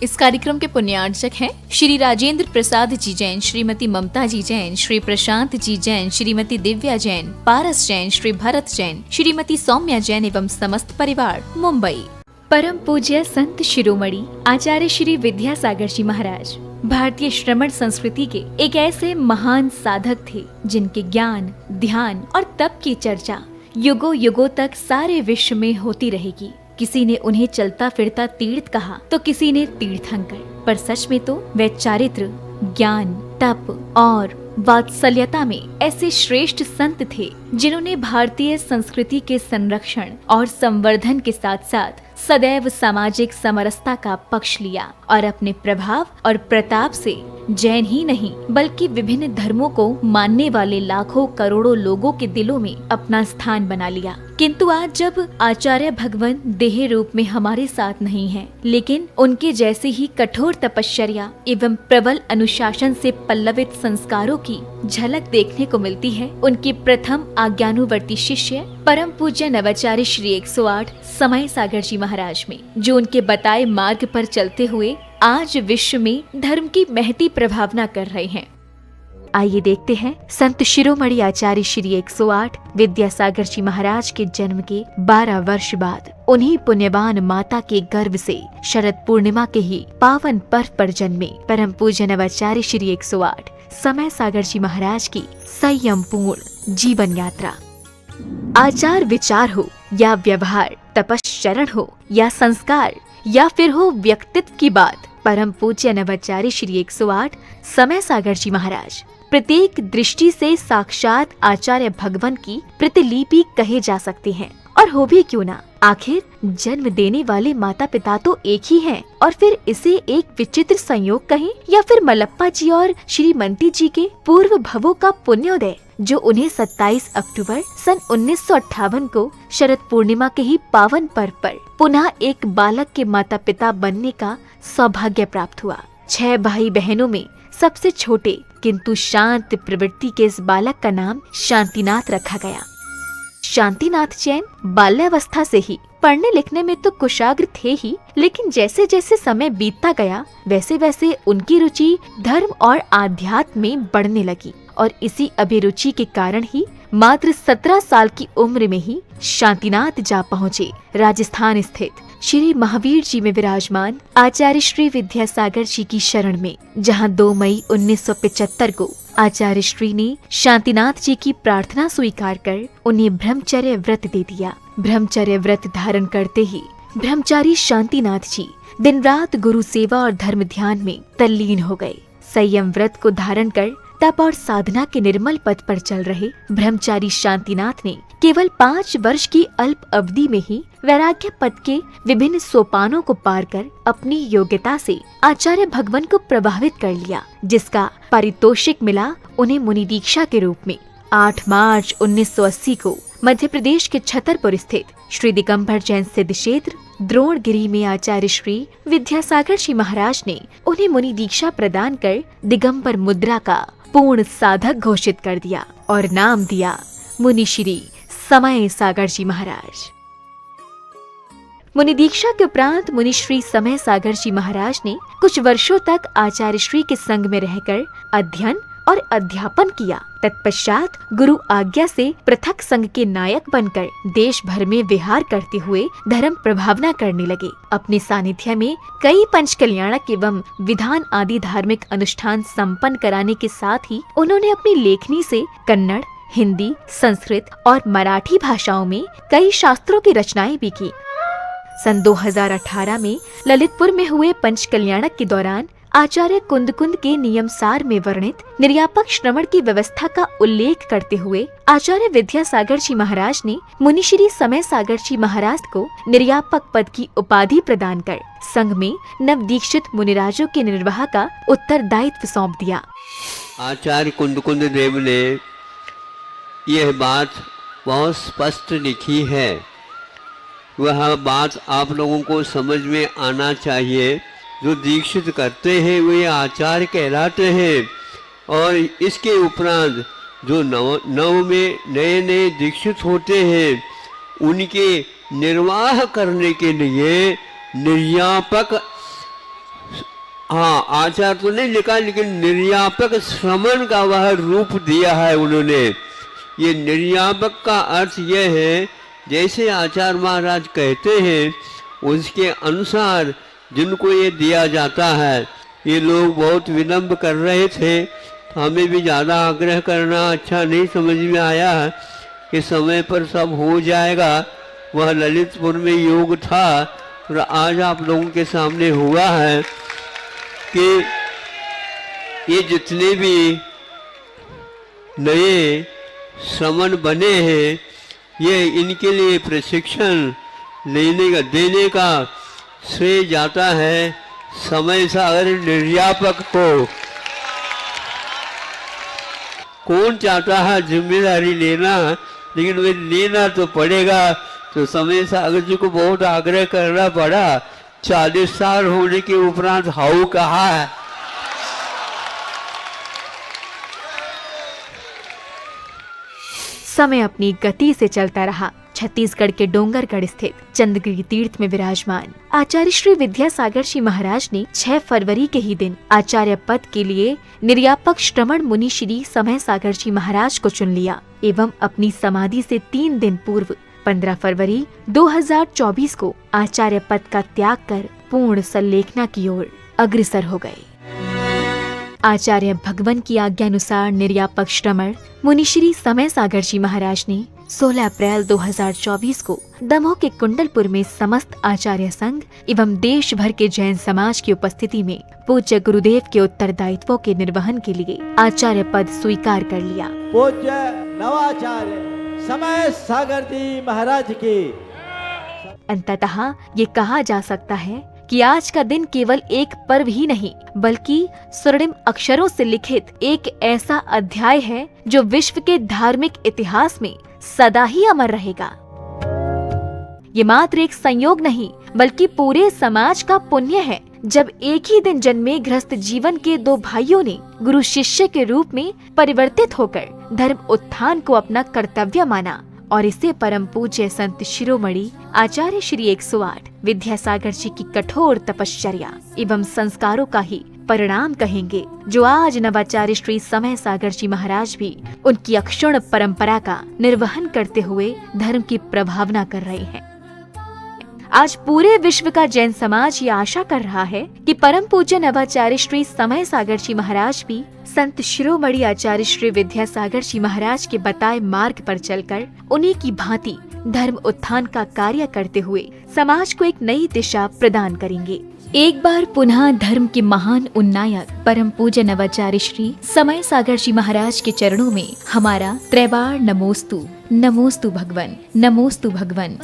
इस कार्यक्रम के पुण्यार्चक हैं श्री राजेंद्र प्रसाद जी जैन, श्रीमती ममता जी जैन, श्री प्रशांत जी जैन, श्रीमती दिव्या जैन, पारस जैन, श्री भरत जैन, श्रीमती सौम्या जैन एवं समस्त परिवार, मुंबई। परम पूज्य संत शिरोमणि आचार्य श्री विद्यासागर जी महाराज भारतीय श्रमण संस्कृति के एक ऐसे महान साधक थे जिनके ज्ञान, ध्यान और तप की चर्चा युगों युगों तक सारे विश्व में होती रहेगी। किसी ने उन्हें चलता फिरता तीर्थ कहा तो किसी ने तीर्थंकर, पर सच में तो वे चारित्र, ज्ञान, तप और वात्सल्यता में ऐसे श्रेष्ठ संत थे जिन्होंने भारतीय संस्कृति के संरक्षण और संवर्धन के साथ साथ सदैव सामाजिक समरसता का पक्ष लिया और अपने प्रभाव और प्रताप से जैन ही नहीं बल्कि विभिन्न धर्मों को मानने वाले लाखों करोड़ों लोगों के दिलों में अपना स्थान बना लिया। किंतु आज जब आचार्य भगवान देह रूप में हमारे साथ नहीं हैं, लेकिन उनके जैसे ही कठोर तपश्चर्या एवं प्रबल अनुशासन से पल्लवित संस्कारों की झलक देखने को मिलती है, उनके प्रथम आज्ञानुवर्ती शिष्य परम पूज्य नवाचार्य श्री 108 समय सागर जी महाराज में, जो उनके बताए मार्ग पर चलते हुए आज विश्व में धर्म की महती प्रभावना कर रहे हैं। आइए देखते हैं संत शिरोमणि आचार्य श्री 108 विद्यासागर जी महाराज के जन्म के 12 वर्ष बाद उन्हीं पुण्यवान माता के गर्भ से शरद पूर्णिमा के ही पावन पर्व पर जन्मे परम पूज्य नवाचार्य श्री 108 समय सागर जी महाराज की संयम पूर्ण जीवन यात्रा। आचार विचार हो या व्यवहार, तपश्चरण हो या संस्कार या फिर हो व्यक्तित्व की बात, परम पूज्य नवाचार्य श्री 108 समय सागर जी महाराज प्रत्येक दृष्टि से साक्षात आचार्य भगवान की प्रतिलिपि कहे जा सकते हैं। और हो भी क्यों ना, आखिर जन्म देने वाले माता पिता तो एक ही हैं, और फिर इसे एक विचित्र संयोग कहें या फिर मलप्पा जी और श्रीमती जी के पूर्व भवों का पुण्योदय, जो उन्हें 27 अक्टूबर सन 1958 को शरद पूर्णिमा के ही पावन पर्व पर पुनः एक बालक के माता पिता बनने का सौभाग्य प्राप्त हुआ। 6 भाई बहनों में सबसे छोटे किंतु शांत प्रवृत्ति के इस बालक का नाम शांतिनाथ रखा गया। शांतिनाथ जैन बाल्यावस्था से ही पढ़ने लिखने में तो कुशाग्र थे ही, लेकिन जैसे जैसे समय बीतता गया वैसे वैसे उनकी रुचि धर्म और आध्यात्म में बढ़ने लगी, और इसी अभिरुचि के कारण ही मात्र 17 साल की उम्र में ही शांतिनाथ जा पहुँचे राजस्थान स्थित श्री महावीर जी में विराजमान आचार्य श्री विद्यासागर जी की शरण में, जहां 2 मई 1975 को आचार्य श्री ने शांतिनाथ जी की प्रार्थना स्वीकार कर उन्हें ब्रह्मचर्य व्रत दे दिया। ब्रह्मचर्य व्रत धारण करते ही ब्रह्मचारी शांतिनाथ जी दिन रात गुरु सेवा और धर्म ध्यान में तल्लीन हो गए। संयम व्रत को धारण कर तप और साधना के निर्मल पथ पर चल रहे ब्रह्मचारी शांतिनाथ ने केवल 5 वर्ष की अल्प अवधि में ही वैराग्य पद के विभिन्न सोपानों को पार कर अपनी योग्यता से आचार्य भगवान को प्रभावित कर लिया, जिसका पारितोषिक मिला उन्हें मुनि दीक्षा के रूप में। 8 मार्च 1980 को मध्य प्रदेश के छतरपुर स्थित श्री दिगंबर जैन सिद्ध क्षेत्र द्रोणगिरी में आचार्य श्री विद्यासागर जी महाराज ने उन्हें मुनि दीक्षा प्रदान कर दिगंबर मुद्रा का पूर्ण साधक घोषित कर दिया और नाम दिया मुनि श्री समय सागर जी महाराज। मुनि दीक्षा के उपरांत मुनि श्री समय सागर जी महाराज ने कुछ वर्षों तक आचार्य श्री के संग में रहकर अध्ययन और अध्यापन किया। तत्पश्चात गुरु आज्ञा से पृथक संघ के नायक बनकर देश भर में विहार करते हुए धर्म प्रभावना करने लगे। अपने सानिध्य में कई पंच कल्याणक एवं विधान आदि धार्मिक अनुष्ठान संपन्न कराने के साथ ही उन्होंने अपनी लेखनी से कन्नड़, हिंदी, संस्कृत और मराठी भाषाओं में कई शास्त्रों की रचनाएं भी की। सन 2018 में ललितपुर में हुए पंच कल्याणक के दौरान आचार्य कुंद के नियम सार में वर्णित निर्यापक श्रवण की व्यवस्था का उल्लेख करते हुए आचार्य विद्यासागर जी महाराज ने मुनि श्री समय सागर जी महाराज को निर्यापक पद की उपाधि प्रदान कर संघ में नवदीक्षित मुनिराजों के निर्वाह का उत्तरदायित्व सौंप दिया। आचार्य कुंद देव ने यह बात बहुत स्पष्ट लिखी है, वह बात आप लोगों को समझ में आना चाहिए। जो दीक्षित करते हैं वे आचार्य कहलाते हैं, और इसके उपरांत जो नव में नए दीक्षित होते हैं उनके निर्वाह करने के लिए निर्यापक हाँ, आचार तो नहीं लिखा, लेकिन निर्यापक श्रमण का वह रूप दिया है उन्होंने। ये निर्यापक का अर्थ यह है, जैसे आचार्य महाराज कहते हैं उसके अनुसार जिनको ये दिया जाता है। ये लोग बहुत विलंब कर रहे थे, तो हमें भी ज़्यादा आग्रह करना अच्छा नहीं समझ में आया कि समय पर सब हो जाएगा। वह ललितपुर में योग था और आज आप लोगों के सामने हुआ है कि ये जितने भी नए श्रमण बने हैं, ये इनके लिए प्रशिक्षण देने का श्रेय जाता है समय सागर निर्यापक को। कौन चाहता है जिम्मेदारी लेना, लेकिन वे लेना तो पड़ेगा। तो समय सागर जी को बहुत आग्रह करना पड़ा। 40 साल होने के उपरांत हाउ कहा है। समय अपनी गति से चलता रहा। छत्तीसगढ़ के डोंगरगढ़ स्थित चंद्रगिरी तीर्थ में विराजमान आचार्य श्री विद्यासागर जी महाराज ने 6 फरवरी के ही दिन आचार्य पद के लिए निर्यापक श्रमण मुनि श्री समय सागर जी महाराज को चुन लिया एवं अपनी समाधि से 3 दिन पूर्व 15 फरवरी 2024 को आचार्य पद का त्याग कर पूर्ण संलेखना की ओर अग्रसर हो गए। आचार्य भगवान की आज्ञानुसार निर्यापक श्रमण मुनिश्री समय सागर जी महाराज ने 16 अप्रैल 2024 को दमोह के कुंडलपुर में समस्त आचार्य संघ एवं देश भर के जैन समाज की उपस्थिति में पूज्य गुरुदेव के उत्तरदायित्वों के निर्वहन के लिए आचार्य पद स्वीकार कर लिया। पूज्य नवाचार्य समय सागर जी महाराज की। अंततः ये कहा जा सकता है कि आज का दिन केवल एक पर्व ही नहीं बल्कि स्वर्णिम अक्षरों से लिखित एक ऐसा अध्याय है जो विश्व के धार्मिक इतिहास में सदा ही अमर रहेगा। ये मात्र एक संयोग नहीं बल्कि पूरे समाज का पुण्य है जब एक ही दिन जन्मे गृहस्थ जीवन के 2 भाइयों ने गुरु शिष्य के रूप में परिवर्तित होकर धर्म उत्थान को अपना कर्तव्य माना और इसे परम पूज्य संत शिरोमणि आचार्य श्री 108 विद्यासागर जी की कठोर तपश्चर्या एवं संस्कारों का ही परिणाम कहेंगे, जो आज नवाचार्य श्री समय सागर जी महाराज भी उनकी अक्षुण्ण परंपरा का निर्वहन करते हुए धर्म की प्रभावना कर रहे हैं। आज पूरे विश्व का जैन समाज ये आशा कर रहा है कि परम पूज्य नवाचार्य श्री समय सागर जी महाराज भी संत शिरोमणि आचार्य श्री विद्यासागर जी महाराज के बताए मार्ग पर चलकर उन्हीं की भांति धर्म उत्थान का कार्य करते हुए समाज को एक नई दिशा प्रदान करेंगे। एक बार पुनः धर्म के महान उन्नायक परम पूज्य नवाचार्य श्री समय सागर जी महाराज के चरणों में हमारा त्रैबार नमोस्तु। नमोस्तु भगवन, नमोस्तु भगवन।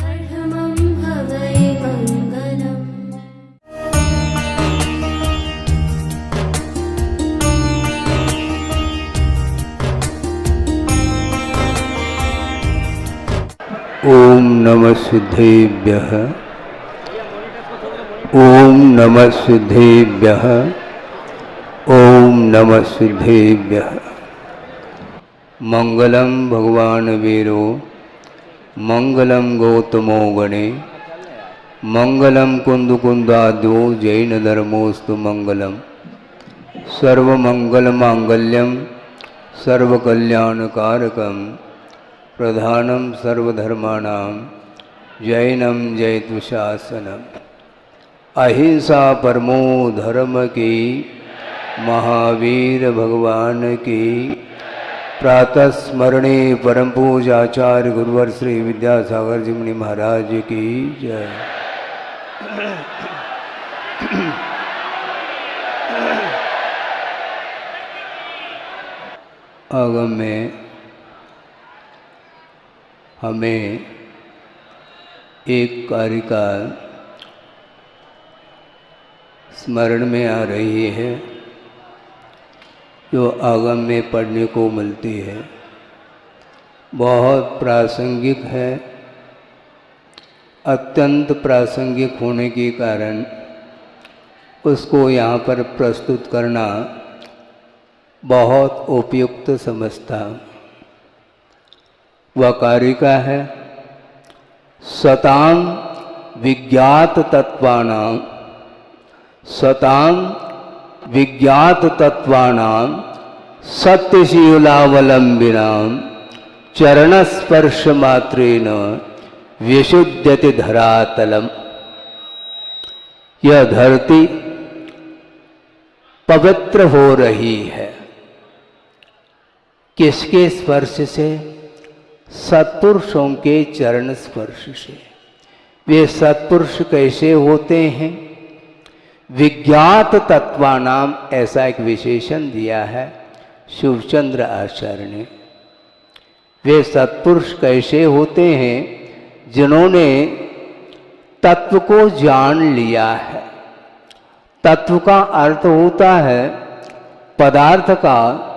ओम नमः सिद्धेभ्यः, ओम नमः सिद्धेभ्यः, ओम नमः सिद्धेभ्यः। मंगलम भगवान वीरो, मंगलम गौतमो गणे, मंगलम कुंदकुंदाद्यो जैन धर्मोस्तु मंगलम। सर्वमंगल मांगल्यम सर्वकल्याणकारकम प्रधानम सर्वधर्माणां जैनम जयतु शासनम। अहिंसा परमो धर्म की, महावीर भगवान की। प्रातः स्मरणे परम पूज्याचार्य गुरुवर श्री विद्यासागर जी मुनि महाराज की जय। आगम में हमें एक कार्य का स्मरण में आ रही है जो आगम में पढ़ने को मिलती है। बहुत प्रासंगिक है। अत्यंत प्रासंगिक होने के कारण उसको यहाँ पर प्रस्तुत करना बहुत उपयुक्त समझता। वह कारिका है सतां विज्ञात तत्वानां, सतां विज्ञात तत्वानां सत्यशीलावलंबिनां चरणस्पर्श मात्रेण विशुद्धति धरातलम। यह धरती पवित्र हो रही है। किसके स्पर्श से? सत्पुरुषों के चरण स्पर्श से। वे सत्पुरुष कैसे होते हैं? विज्ञात तत्वानाम, ऐसा एक विशेषण दिया है शिवचंद्र आचार्य ने। वे सत्पुरुष कैसे होते हैं? जिन्होंने तत्व को जान लिया है। तत्व का अर्थ होता है पदार्थ का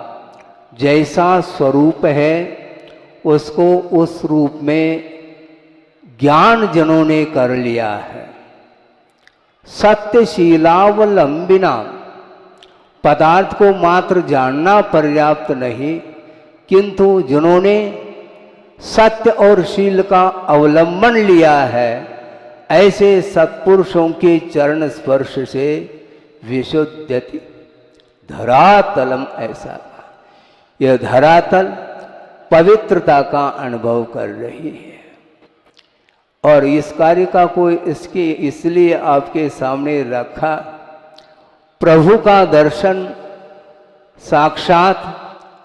जैसा स्वरूप है उसको उस रूप में ज्ञान जिन्होंने कर लिया है। सत्यशीलावलंबिना, पदार्थ को मात्र जानना पर्याप्त नहीं, किंतु जिन्होंने सत्य और शील का अवलंबन लिया है, ऐसे सत्पुरुषों के चरण स्पर्श से विशुद्धति धरातलम। ऐसा यह धरातल पवित्रता का अनुभव कर रही है। और इस कार्य का कोई इसके इसलिए आपके सामने रखा, प्रभु का दर्शन साक्षात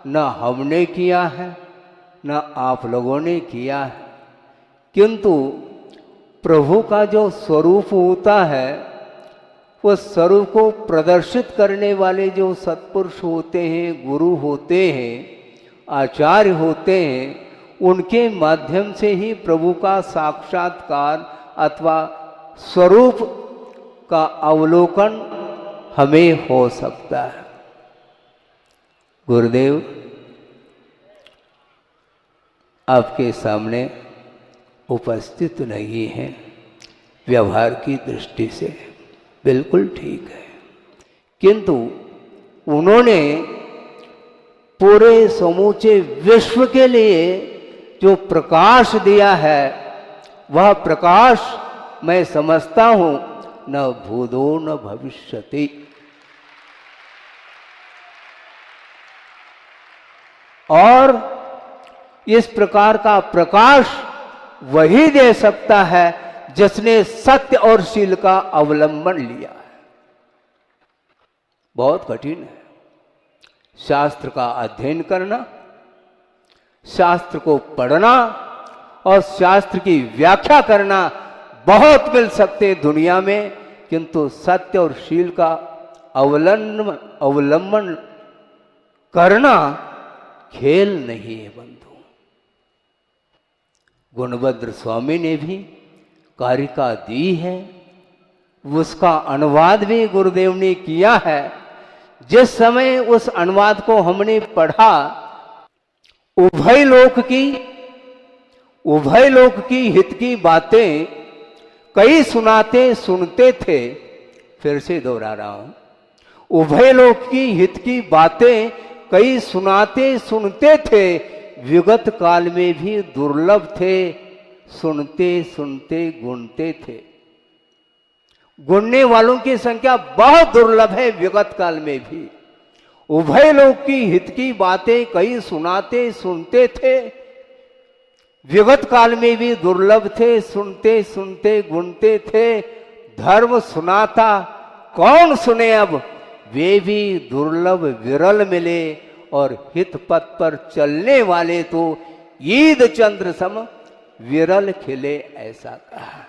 न हमने किया है न आप लोगों ने किया है, किंतु प्रभु का जो स्वरूप होता है उस स्वरूप को प्रदर्शित करने वाले जो सत्पुरुष होते हैं, गुरु होते हैं, आचार्य होते हैं, उनके माध्यम से ही प्रभु का साक्षात्कार अथवा स्वरूप का अवलोकन हमें हो सकता है। गुरुदेव आपके सामने उपस्थित नहीं है, व्यवहार की दृष्टि से बिल्कुल ठीक है, किंतु उन्होंने पूरे समूचे विश्व के लिए जो प्रकाश दिया है, वह प्रकाश मैं समझता हूं न भूतो न भविष्यति। और इस प्रकार का प्रकाश वही दे सकता है जिसने सत्य और शील का अवलंबन लिया है। बहुत कठिन है शास्त्र का अध्ययन करना, शास्त्र को पढ़ना और शास्त्र की व्याख्या करना। बहुत मिल सकते दुनिया में, किंतु सत्य और शील का अवलंबन करना खेल नहीं है बंधु। गुणभद्र स्वामी ने भी कारिका दी है, उसका अनुवाद भी गुरुदेव ने किया है। जिस समय उस अनुवाद को हमने पढ़ा, उभय लोक की हित की बातें कई सुनते थे। फिर से दोहरा रहा हूं, उभय लोक की हित की बातें कई सुनते थे, विगत काल में भी दुर्लभ थे, सुनते गुणते थे। गुणने वालों की संख्या बहुत दुर्लभ है विगत काल में भी। उभय लोक की हित की बातें कई सुनते थे, विगत काल में भी दुर्लभ थे, सुनते गुणते थे। धर्म सुनाता कौन सुने अब, वे भी दुर्लभ विरल मिले, और हित पथ पर चलने वाले तो ईद चंद्र सम विरल खिले, ऐसा कहा।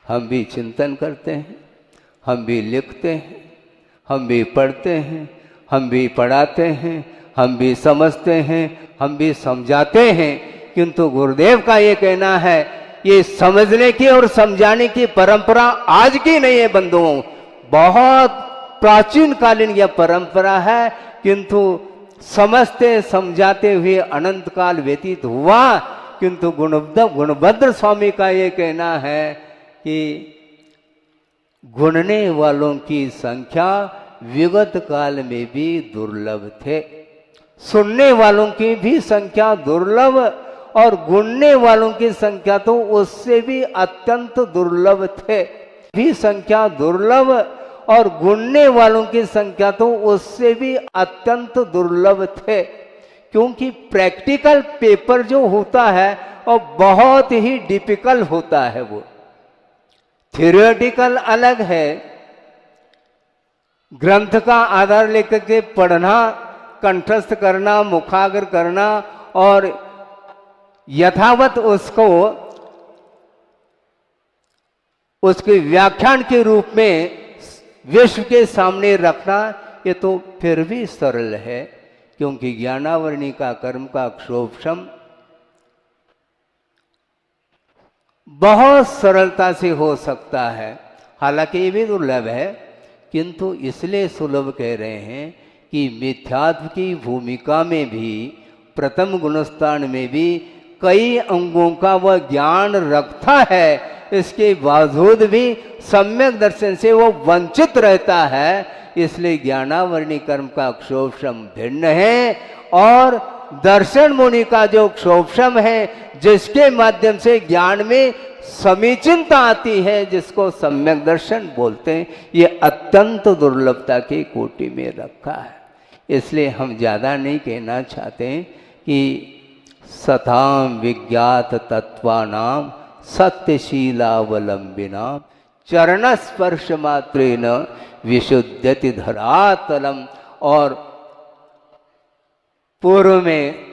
हम भी चिंतन करते हैं, हम भी लिखते हैं, हम भी पढ़ते हैं, हम भी पढ़ाते हैं, हम भी समझते हैं, हम भी समझाते हैं, किंतु गुरुदेव का ये कहना है ये समझने की और समझाने की परंपरा आज की नहीं है बंधुओं, बहुत प्राचीन कालीन यह परंपरा है, किंतु समझते समझाते हुए अनंत काल व्यतीत हुआ। किंतु गुणभद्र स्वामी का ये कहना है कि गुणने वालों की संख्या विगत काल में भी दुर्लभ थे, सुनने वालों की भी संख्या दुर्लभ, और गुणने वालों की संख्या तो उससे भी अत्यंत दुर्लभ थे। भी संख्या दुर्लभ और गुणने वालों की संख्या तो उससे भी अत्यंत दुर्लभ थे, क्योंकि प्रैक्टिकल पेपर जो होता है और बहुत ही डिफिकल्ट होता है। वो थियोरेटिकल अलग है, ग्रंथ का आधार लेकर के पढ़ना, कंठस्थ करना, मुखाग्र करना और यथावत उसको उसके व्याख्यान के रूप में विश्व के सामने रखना, ये तो फिर भी सरल है, क्योंकि ज्ञानावरणी का कर्म का क्षोभशम बहुत सरलता से हो सकता है। हालांकि ये भी दुर्लभ है, किंतु इसलिए सुलभ कह रहे हैं कि मिथ्यात्व की भूमिका में भी, प्रथम गुणस्थान में भी कई अंगों का वह ज्ञान रखता है, इसके बावजूद भी सम्यक दर्शन से वो वंचित रहता है। इसलिए ज्ञानावरणी कर्म का क्षोभशम भिन्न है और दर्शन मुनि का जो क्षोभशम है, जिसके माध्यम से ज्ञान में समीचीनता आती है, जिसको सम्यक दर्शन बोलते हैं, ये अत्यंत दुर्लभता की कोटि में रखा है। इसलिए हम ज़्यादा नहीं कहना चाहते कि सताम विज्ञात तत्वानाम सत्यशीलावलंबिनाम चरण स्पर्श मात्रेन विशुद्धति धरातलम। और पूर्व में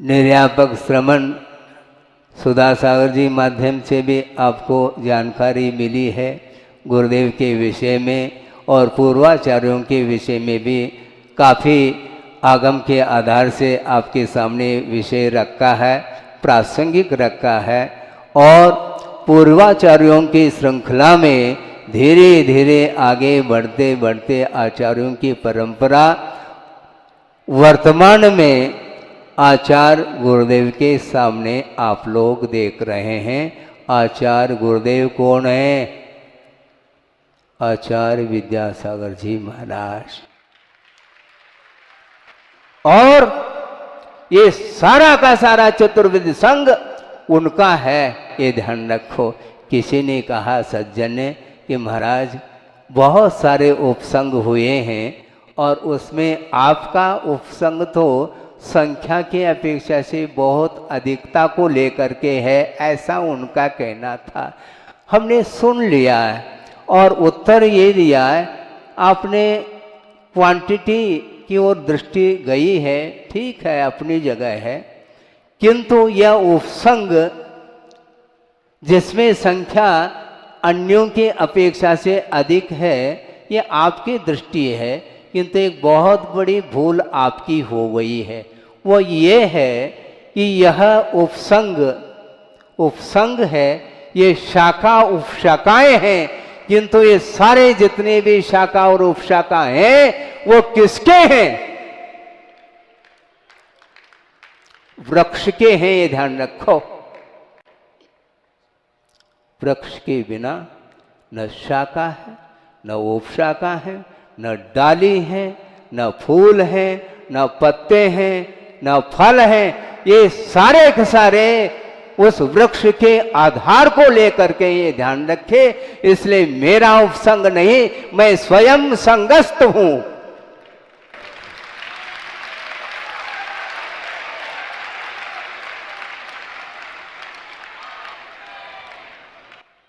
निर्यापक श्रवण सुधा सागर जी माध्यम से भी आपको जानकारी मिली है गुरुदेव के विषय में, और पूर्वाचार्यों के विषय में भी काफ़ी आगम के आधार से आपके सामने विषय रखा है, प्रासंगिक रखा है। और पूर्वाचार्यों की श्रृंखला में धीरे धीरे आगे बढ़ते बढ़ते आचार्यों की परंपरा वर्तमान में आचार्य गुरुदेव के सामने आप लोग देख रहे हैं। आचार्य गुरुदेव कौन है? आचार्य विद्यासागर जी महाराज। और ये सारा का सारा चतुर्विध संघ उनका है, ये ध्यान रखो। किसी ने कहा सज्जन ने कि महाराज बहुत सारे उपसंग हुए हैं और उसमें आपका उपसंग तो संख्या की अपेक्षा से बहुत अधिकता को लेकर के है, ऐसा उनका कहना था। हमने सुन लिया है और उत्तर ये दिया है, आपने क्वांटिटी की ओर दृष्टि गई है, ठीक है, अपनी जगह है, किंतु यह उपसंग जिसमें संख्या अन्यों की अपेक्षा से अधिक है, ये आपकी दृष्टि है, किंतु एक बहुत बड़ी भूल आपकी हो गई है। वो ये है कि यह उपसंग है, ये शाखा उपशाखाएं हैं, किंतु ये सारे जितने भी शाखा और उपशाखा हैं वो किसके हैं? वृक्ष के हैं, ये ध्यान रखो। वृक्ष के बिना न शाखा है, न उपशाखा है, न डाली है, न फूल है, न पत्ते हैं, न फल है। ये सारे के सारे उस वृक्ष के आधार को लेकर के ये ध्यान रखे। इसलिए मेरा उपसंग नहीं, मैं स्वयं संगस्त हूं।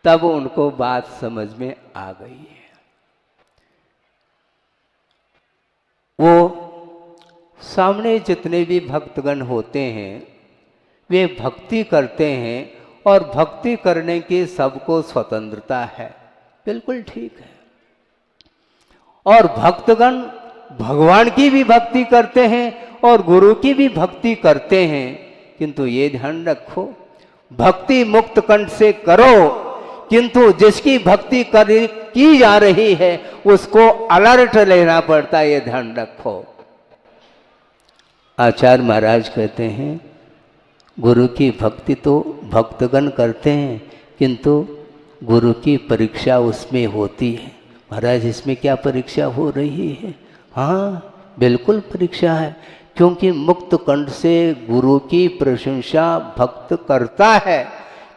तब उनको बात समझ में आ गई है। वो सामने जितने भी भक्तगण होते हैं वे भक्ति करते हैं और भक्ति करने की सबको स्वतंत्रता है, बिल्कुल ठीक है। और भक्तगण भगवान की भी भक्ति करते हैं और गुरु की भी भक्ति करते हैं, किंतु ये ध्यान रखो, भक्ति मुक्त कंठ से करो, किंतु जिसकी भक्ति की जा रही है उसको अलर्ट लेना पड़ता है, ये ध्यान रखो। आचार्य महाराज कहते हैं गुरु की भक्ति तो भक्तगण करते हैं, किंतु गुरु की परीक्षा उसमें होती है। महाराज इसमें क्या परीक्षा हो रही है? हाँ बिल्कुल परीक्षा है, क्योंकि मुक्त कंठ से गुरु की प्रशंसा भक्त करता है,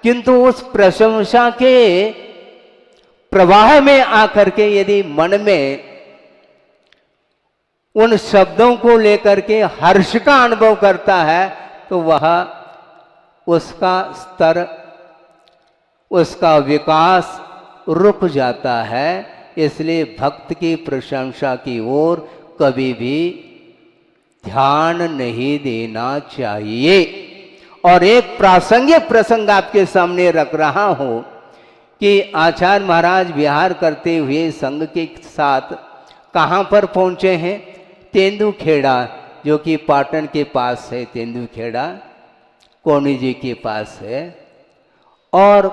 किंतु उस प्रशंसा के प्रवाह में आकर के यदि मन में उन शब्दों को लेकर के हर्ष का अनुभव करता है तो वह उसका स्तर, उसका विकास रुक जाता है। इसलिए भक्त की प्रशंसा की ओर कभी भी ध्यान नहीं देना चाहिए। और एक प्रासंगिक प्रसंग आपके सामने रख रहा हूं कि आचार्य महाराज विहार करते हुए संघ के साथ कहां पर पहुंचे हैं? तेंदुखेड़ा, जो कि पाटन के पास है। तेंदुखेड़ा कोनी जी के पास है। और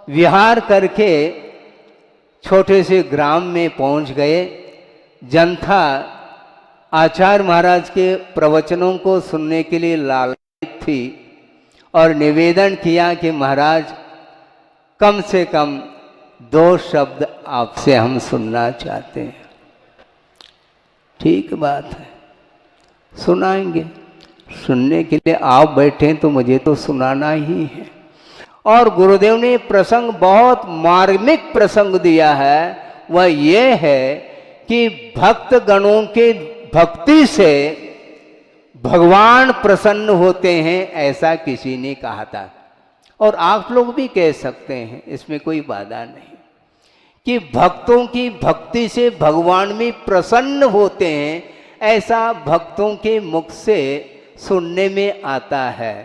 विहार करके छोटे से ग्राम में पहुंच गए। जनता आचार्य महाराज के प्रवचनों को सुनने के लिए लालायित थी और निवेदन किया कि महाराज कम से कम 2 शब्द आपसे हम सुनना चाहते हैं। ठीक बात है, सुनाएंगे। सुनने के लिए आप बैठे तो मुझे तो सुनाना ही है। और गुरुदेव ने प्रसंग बहुत मार्मिक प्रसंग दिया है। वह ये है कि भक्त गणों के भक्ति से भगवान प्रसन्न होते हैं, ऐसा किसी ने कहा था। और आप लोग भी कह सकते हैं, इसमें कोई बाधा नहीं, कि भक्तों की भक्ति से भगवान भी प्रसन्न होते हैं, ऐसा भक्तों के मुख से सुनने में आता है।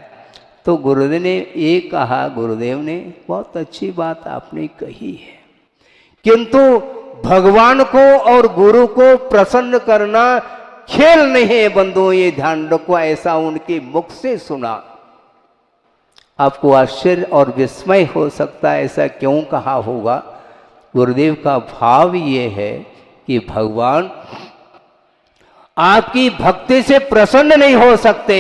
तो गुरुदेव ने ये कहा, गुरुदेव ने बहुत अच्छी बात आपने कही है, किंतु भगवान को और गुरु को प्रसन्न करना खेल नहीं है बंधुओं, ये ध्यान रखो। ऐसा उनके मुख से सुना। आपको आश्चर्य और विस्मय हो सकता है, ऐसा क्यों कहा होगा। गुरुदेव का भाव ये है कि भगवान आपकी भक्ति से प्रसन्न नहीं हो सकते,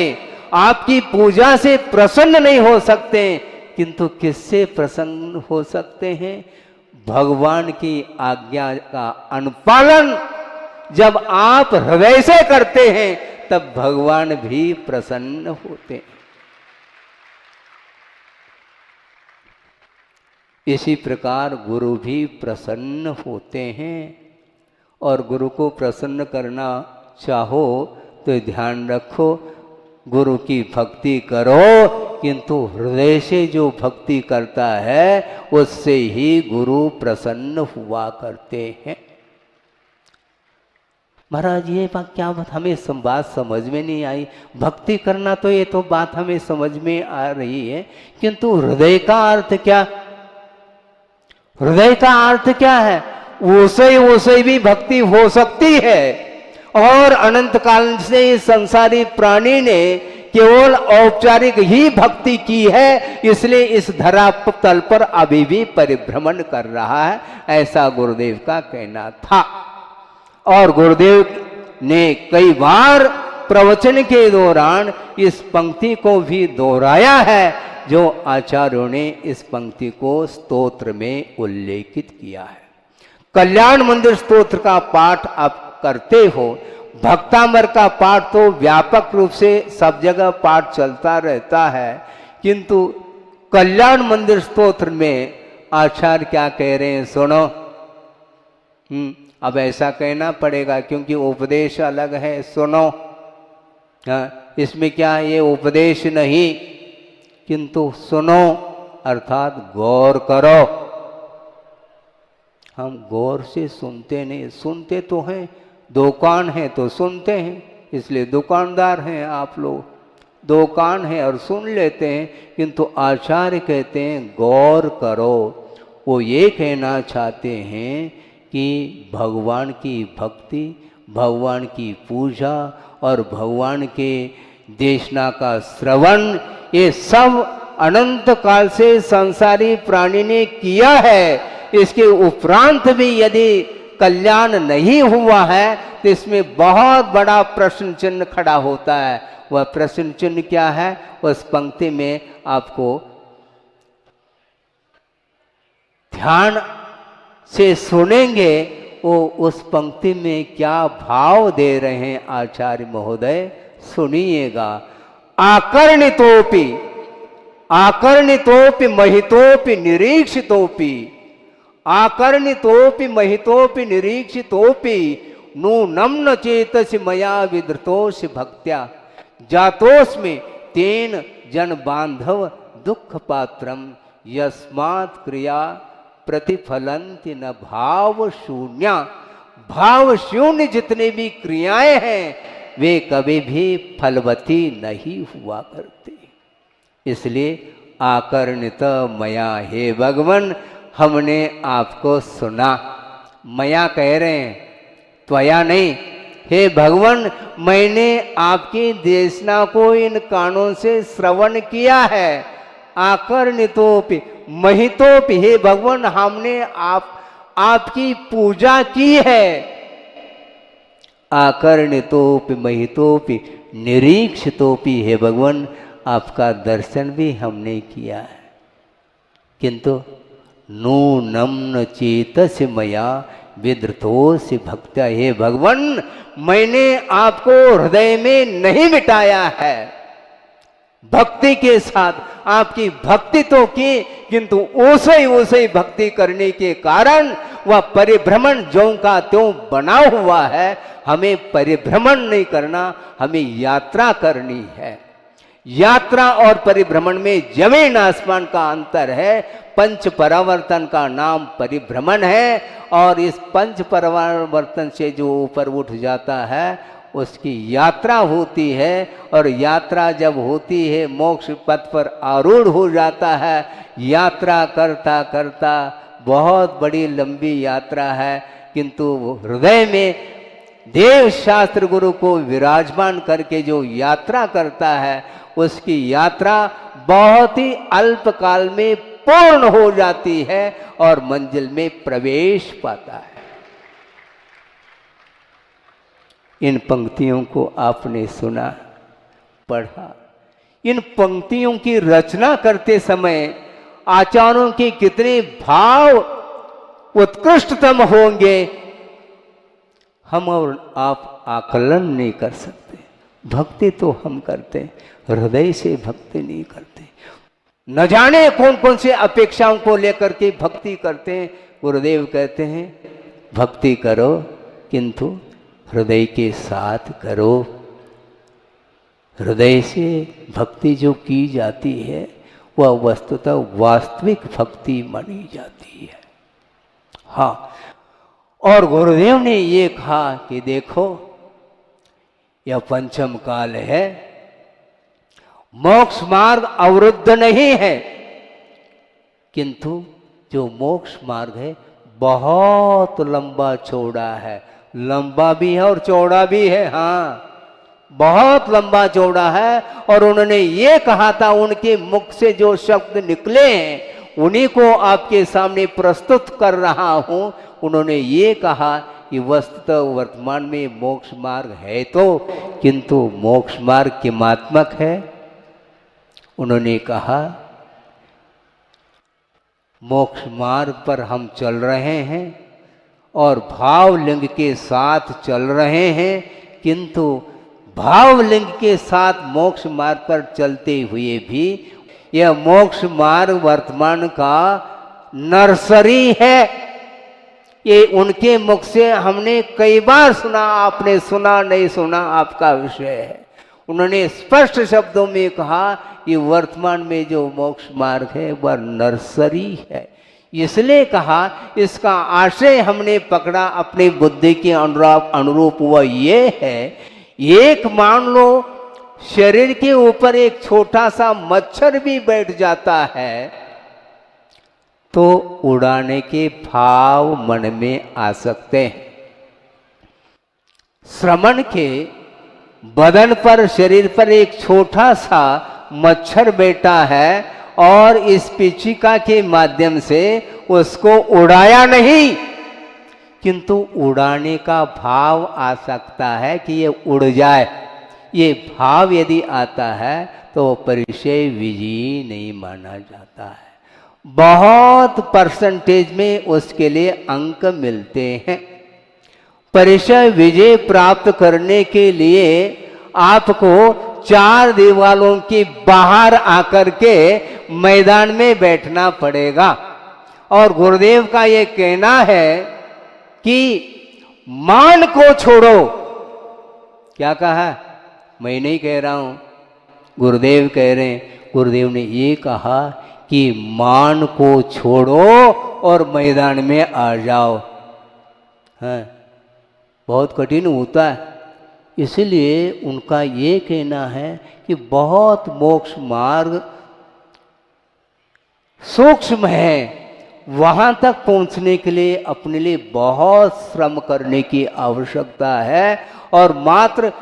आपकी पूजा से प्रसन्न नहीं हो सकते, किंतु किससे प्रसन्न हो सकते हैं? भगवान की आज्ञा का अनुपालन जब आप हृदय से करते हैं तब भगवान भी प्रसन्न होते हैं। इसी प्रकार गुरु भी प्रसन्न होते हैं। और गुरु को प्रसन्न करना चाहो तो ध्यान रखो, गुरु की भक्ति करो, किंतु हृदय से जो भक्ति करता है उससे ही गुरु प्रसन्न हुआ करते हैं। महाराज ये बात क्या बात, हमें बात समझ में नहीं आई। भक्ति करना तो ये तो बात हमें समझ में आ रही है, किंतु हृदय का अर्थ क्या? हृदय का अर्थ क्या है? उसे भी भक्ति हो सकती है। और अनंत काल से संसारी प्राणी ने केवल औपचारिक ही भक्ति की है, इसलिए इस धरा तल पर अभी भी परिभ्रमण कर रहा है, ऐसा गुरुदेव का कहना था। और गुरुदेव ने कई बार प्रवचन के दौरान इस पंक्ति को भी दोहराया है, जो आचार्यों ने इस पंक्ति को स्तोत्र में उल्लेखित किया है। कल्याण मंदिर स्तोत्र का पाठ आप करते हो, भक्तामर का पाठ तो व्यापक रूप से सब जगह पाठ चलता रहता है, किंतु कल्याण मंदिर स्तोत्र में आचार्य क्या कह रहे हैं सुनो। अब ऐसा कहना पड़ेगा क्योंकि उपदेश अलग है, सुनो। हाँ, इसमें क्या है, ये उपदेश नहीं, किंतु सुनो अर्थात गौर करो। हम गौर से सुनते नहीं, सुनते तो हैं, दुकान है तो सुनते हैं, इसलिए दुकानदार हैं आप लोग, दुकान है और सुन लेते हैं, किंतु आचार्य कहते हैं गौर करो। वो ये कहना चाहते हैं कि भगवान की भक्ति, भगवान की पूजा और भगवान के देशना का श्रवण, ये सब अनंत काल से संसारी प्राणी ने किया है। इसके उपरांत भी यदि कल्याण नहीं हुआ है तो इसमें बहुत बड़ा प्रश्न चिन्ह खड़ा होता है। वह प्रश्न चिन्ह क्या है, उस पंक्ति में आपको ध्यान से सुनेंगे। वो उस पंक्ति में क्या भाव दे रहे हैं आचार्य महोदय, सुनिएगा। आकर्णितोपि आकर्णितोपि महितोपि निरीक्षितोपि, आकर्णितोपि महितोपि निरीक्षितोपि नूनं न चेतसि मया विधृतोसि भक्त्या जातोस्मि तेन जन बांधव दुख पात्रम यस्मात् क्रिया प्रतिफलन्ति न भाव शून्य। भाव शून्य जितने भी क्रियाएं हैं वे कभी भी फलवती नहीं हुआ करती। इसलिए आकर्णित मया, हे भगवान हमने आपको सुना, मया कह रहे हैं त्वया नहीं, हे भगवान मैंने आपकी देशना को इन कानों से श्रवण किया है। आकर्णितोपि महितोपि, हे भगवान हमने आपकी पूजा की है। आकर्णितोपि महितोपि निरीक्षितोपि, हे भगवान आपका दर्शन भी हमने किया है। किंतु नूनं न चेतसि मया विधृतोसि भक्त्या, हे भगवान मैंने आपको हृदय में नहीं मिटाया है। भक्ति के साथ आपकी भक्ति तो की, किंतु ओसे भक्ति करने के कारण वह परिभ्रमण ज्यों का त्यों बना हुआ है। हमें परिभ्रमण नहीं करना, हमें यात्रा करनी है। यात्रा और परिभ्रमण में जमीन आसमान का अंतर है। पंच परावर्तन का नाम परिभ्रमण है, और इस पंच परावर्तन से जो ऊपर उठ जाता है उसकी यात्रा होती है। और यात्रा जब होती है मोक्ष पथ पर आरूढ़ हो जाता है। यात्रा करता करता बहुत बड़ी लंबी यात्रा है, किंतु हृदय में देव शास्त्र गुरु को विराजमान करके जो यात्रा करता है उसकी यात्रा बहुत ही अल्प काल में पूर्ण हो जाती है और मंजिल में प्रवेश पाता है। इन पंक्तियों को आपने सुना, पढ़ा। इन पंक्तियों की रचना करते समय आचार्यों के कितने भाव उत्कृष्टतम होंगे हम और आप आकलन नहीं कर सकते। भक्ति तो हम करते हैं, हृदय से भक्ति नहीं करते। न जाने कौन कौन से अपेक्षाओं को लेकर के भक्ति करते हैं। गुरुदेव कहते हैं भक्ति करो किंतु हृदय के साथ करो। हृदय से भक्ति जो की जाती है वह वस्तुतः वास्तविक भक्ति मानी जाती है। हाँ, और गुरुदेव ने ये कहा कि देखो यह पंचम काल है, मोक्ष मार्ग अवरुद्ध नहीं है, किंतु जो मोक्ष मार्ग है बहुत लंबा चौड़ा है। लंबा भी है और चौड़ा भी है। हाँ, बहुत लंबा चौड़ा है। और उन्होंने ये कहा था, उनके मुख से जो शब्द निकले हैं उन्हीं को आपके सामने प्रस्तुत कर रहा हूं। उन्होंने ये कहा कि वस्तुतः वर्तमान में मोक्ष मार्ग है तो, किंतु मोक्ष मार्ग किमात्मक है। उन्होंने कहा मोक्ष मार्ग पर हम चल रहे हैं और भावलिंग के साथ चल रहे हैं, किंतु भावलिंग के साथ मोक्ष मार्ग पर चलते हुए भी यह मोक्ष मार्ग वर्तमान का नर्सरी है। ये उनके मुख से हमने कई बार सुना, आपने सुना नहीं सुना आपका विषय है। उन्होंने स्पष्ट शब्दों में कहा कि वर्तमान में जो मोक्ष मार्ग है वह नर्सरी है। इसलिए कहा इसका आशय हमने पकड़ा अपनी बुद्धि के अनुरूप वह ये है, एक मान लो शरीर के ऊपर एक छोटा सा मच्छर भी बैठ जाता है तो उड़ाने के भाव मन में आ सकते हैं। श्रमण के बदन पर, शरीर पर एक छोटा सा मच्छर बैठा है और इस पिचिका के माध्यम से उसको उड़ाया नहीं, किंतु उड़ाने का भाव आ सकता है कि ये उड़ जाए। ये भाव यदि आता है तो परिचय विजयी नहीं माना जाता है। बहुत परसेंटेज में उसके लिए अंक मिलते हैं। परिचय विजय प्राप्त करने के लिए आपको चार दीवालों के बाहर आकर के मैदान में बैठना पड़ेगा। और गुरुदेव का ये कहना है कि मान को छोड़ो। क्या कहा? मैं नहीं कह रहा हूं, गुरुदेव कह रहे हैं। गुरुदेव ने ये कहा कि मान को छोड़ो और मैदान में आ जाओ। हाँ, बहुत कठिन होता है। इसलिए उनका ये कहना है कि बहुत मोक्ष मार्ग सूक्ष्म है, वहाँ तक पहुँचने के लिए अपने लिए बहुत श्रम करने की आवश्यकता है। और मात्र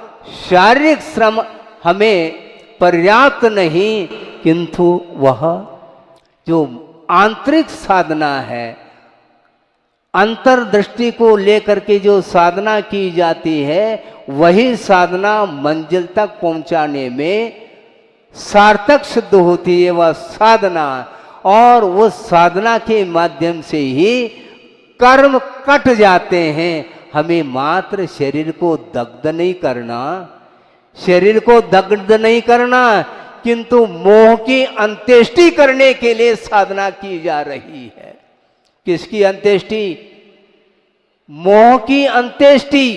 शारीरिक श्रम हमें पर्याप्त नहीं, किंतु वह जो आंतरिक साधना है, अंतर्दृष्टि को लेकर के जो साधना की जाती है, वही साधना मंजिल तक पहुंचाने में सार्थक सिद्ध होती है। वह साधना, और वो साधना के माध्यम से ही कर्म कट जाते हैं। हमें मात्र शरीर को दग्ध नहीं करना, शरीर को दग्ध नहीं करना, किंतु मोह की अंत्येष्टि करने के लिए साधना की जा रही है। किसकी अंत्येष्टि? मोह की अंत्येष्टि।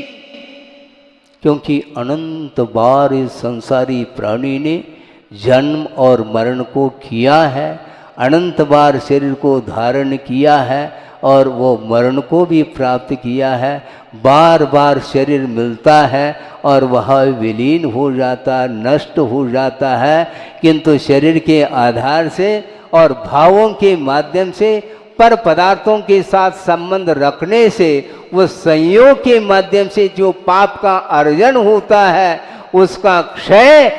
क्योंकि अनंत बार इस संसारी प्राणी ने जन्म और मरण को किया है, अनंत बार शरीर को धारण किया है और वो मरण को भी प्राप्त किया है। बार बार शरीर मिलता है और वह विलीन हो जाता, नष्ट हो जाता है, किंतु शरीर के आधार से और भावों के माध्यम से पर पदार्थों के साथ संबंध रखने से वो संयोग के माध्यम से जो पाप का अर्जन होता है उसका क्षय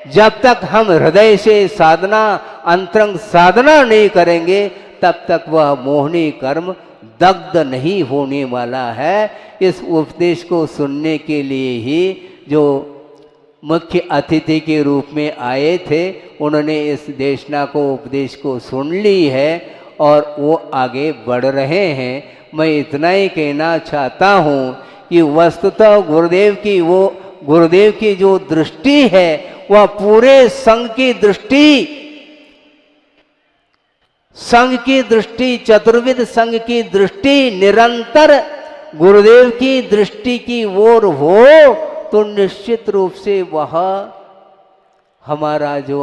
जब तक हम हृदय से साधना, अंतरंग साधना नहीं करेंगे, तब तक वह मोहनी कर्म दग्ध नहीं होने वाला है। इस उपदेश को सुनने के लिए ही जो मुख्य अतिथि के रूप में आए थे, उन्होंने इस देशना को, उपदेश को सुन ली है और वो आगे बढ़ रहे हैं। मैं इतना ही कहना चाहता हूँ कि वस्तुतः गुरुदेव की जो दृष्टि है वह पूरे संघ की दृष्टि, चतुर्विध संघ की दृष्टि निरंतर गुरुदेव की दृष्टि की ओर हो तो निश्चित रूप से वह हमारा जो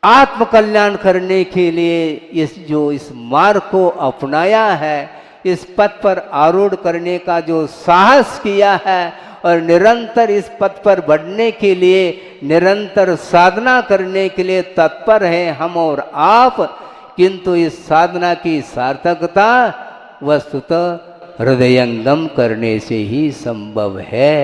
आत्म कल्याण करने के लिए इस मार्ग को अपनाया है, इस पथ पर आरूढ़ करने का जो साहस किया है और निरंतर इस पथ पर बढ़ने के लिए निरंतर साधना करने के लिए तत्पर हैं हम और आप, किंतु इस साधना की सार्थकता वस्तुतः हृदयंगम करने से ही संभव है।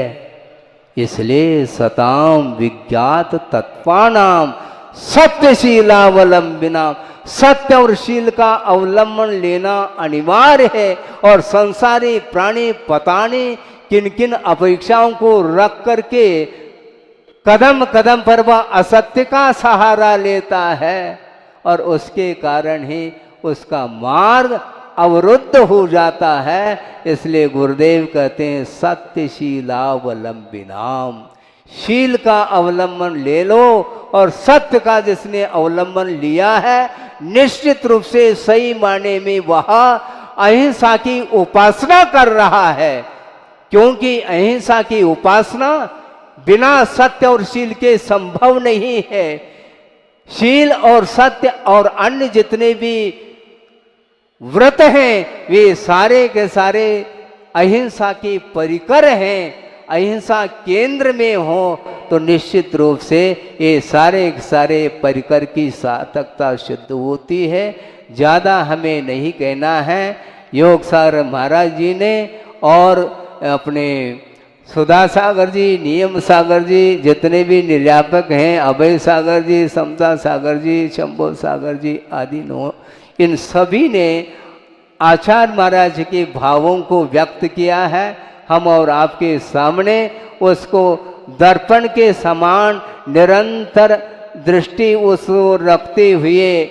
इसलिए सताम विज्ञात तत्वानाम सत्यशीलावलंबिना, सत्य और शील का अवलंबन लेना अनिवार्य है। और संसारी प्राणी पता नहीं किन किन अपेक्षाओं को रख करके कदम कदम पर वह असत्य का सहारा लेता है और उसके कारण ही उसका मार्ग अवरुद्ध हो जाता है। इसलिए गुरुदेव कहते हैं सत्यशीलावलंबिनाम, शील का अवलंबन ले लो। और सत्य का जिसने अवलंबन लिया है, निश्चित रूप से सही मायने में वह अहिंसा की उपासना कर रहा है। क्योंकि अहिंसा की उपासना बिना सत्य और शील के संभव नहीं है। शील और सत्य और अन्य जितने भी व्रत हैं वे सारे के सारे अहिंसा के परिकर हैं। अहिंसा केंद्र में हो तो निश्चित रूप से ये सारे के सारे परिकर की सार्थकता सिद्ध होती है। ज़्यादा हमें नहीं कहना है। योग सागर महाराज जी ने और अपने सुधा सागर जी, नियम सागर जी, जितने भी निर्यापक हैं, अभय सागर जी, समता सागर जी, शंभो सागर जी आदि नो, इन सभी ने आचार्य महाराज के भावों को व्यक्त किया है। हम और आपके सामने उसको दर्पण के समान निरंतर दृष्टि उसको रखते हुए,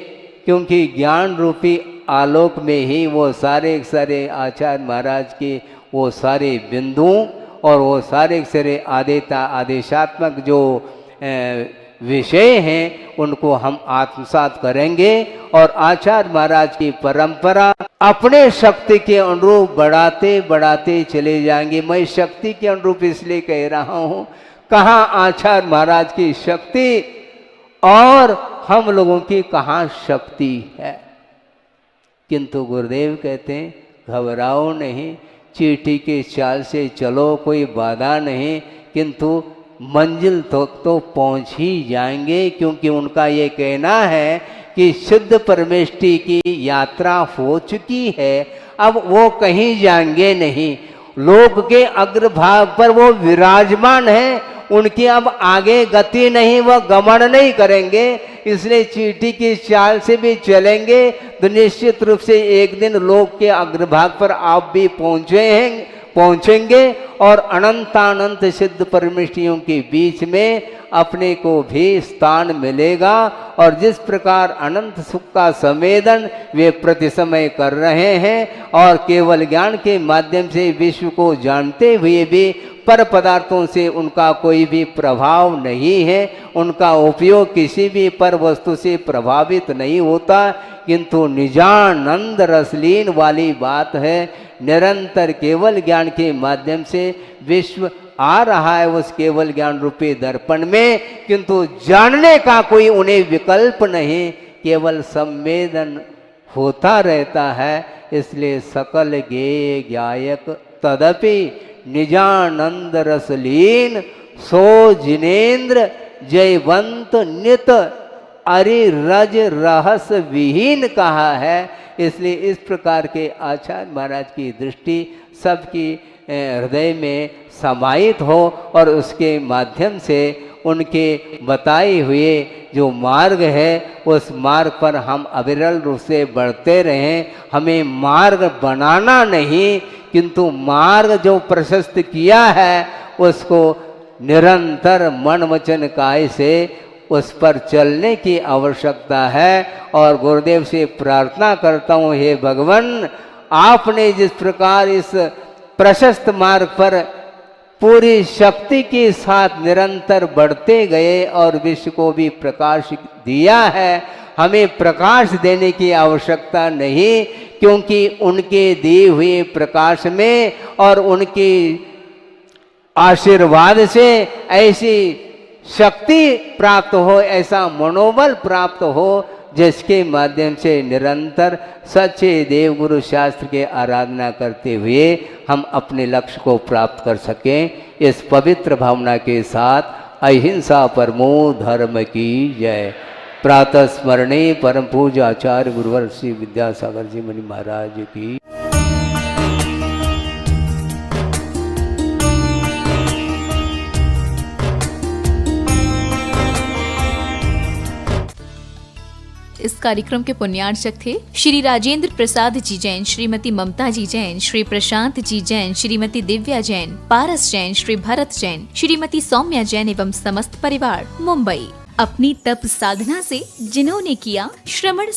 क्योंकि ज्ञान रूपी आलोक में ही वो सारे आचार्य महाराज के वो सारे बिंदु और वो सारे आदेशात्मक जो विषय हैं उनको हम आत्मसात करेंगे और आचार्य महाराज की परंपरा अपने शक्ति के अनुरूप बढ़ाते बढ़ाते चले जाएंगे। मैं शक्ति के अनुरूप इसलिए कह रहा हूँ, कहाँ आचार्य महाराज की शक्ति और हम लोगों की कहाँ शक्ति है। किंतु गुरुदेव कहते हैं घबराओ नहीं, चींटी की चाल से चलो, कोई बाधा नहीं, किंतु मंजिल तो पहुंच ही जाएंगे। क्योंकि उनका ये कहना है कि शुद्ध परमेष्टि की यात्रा हो चुकी है, अब वो कहीं जाएंगे नहीं। लोक के अग्रभाग पर वो विराजमान है, उनकी अब आगे गति नहीं, वह गमन नहीं करेंगे। इसलिए चींटी की चाल से भी चलेंगे तो निश्चित रूप से एक दिन लोक के अग्रभाग पर आप भी पहुंचेंगे और अनंतानंत सिद्ध परमेष्टियों के बीच में अपने को भी स्थान मिलेगा। और जिस प्रकार अनंत सुख का संवेदन वे प्रति समय कर रहे हैं और केवल ज्ञान के माध्यम से विश्व को जानते हुए भी पर पदार्थों से उनका कोई भी प्रभाव नहीं है, उनका उपयोग किसी भी पर वस्तु से प्रभावित नहीं होता, किंतु निजानंद रसलीन वाली बात है। निरंतर केवल ज्ञान के माध्यम से विश्व आ रहा है उस केवल ज्ञान रूपी दर्पण में, किंतु जानने का कोई उन्हें विकल्प नहीं, केवल संवेदन होता रहता है। इसलिए सकल गेय ज्ञायक तदपि निजानंद रसलीन सो जिनेन्द्र जयवंत नित अरिरज रहस विहीन कहा है। इसलिए इस प्रकार के आचार्य महाराज की दृष्टि सबकी हृदय में समाहित हो और उसके माध्यम से उनके बताए हुए जो मार्ग है उस मार्ग पर हम अविरल रूप से बढ़ते रहें। हमें मार्ग बनाना नहीं, किंतु मार्ग जो प्रशस्त किया है उसको निरंतर मन वचन काय से उस पर चलने की आवश्यकता है। और गुरुदेव से प्रार्थना करता हूँ, हे भगवान, आपने जिस प्रकार इस प्रशस्त मार्ग पर पूरी शक्ति के साथ निरंतर बढ़ते गए और विश्व को भी प्रकाश दिया है, हमें प्रकाश देने की आवश्यकता नहीं, क्योंकि उनके दिए हुए प्रकाश में और उनके आशीर्वाद से ऐसी शक्ति प्राप्त हो, ऐसा मनोबल प्राप्त हो जिसके माध्यम से निरंतर सच्चे देव गुरु शास्त्र के आराधना करते हुए हम अपने लक्ष्य को प्राप्त कर सकें। इस पवित्र भावना के साथ अहिंसा परमो धर्म की जय। प्रातः स्मरणे परम पूज्य आचार्य गुरुवर श्री विद्यासागर जी मुनि महाराज की। इस कार्यक्रम के पुण्यार्चक थे श्री राजेंद्र प्रसाद जी जैन, श्रीमती ममता जी जैन, श्री प्रशांत जी जैन, श्रीमती दिव्या जैन, पारस जैन, श्री भरत जैन, श्रीमती सौम्या जैन एवं समस्त परिवार, मुंबई। अपनी तप साधना से जिन्होंने किया श्रमण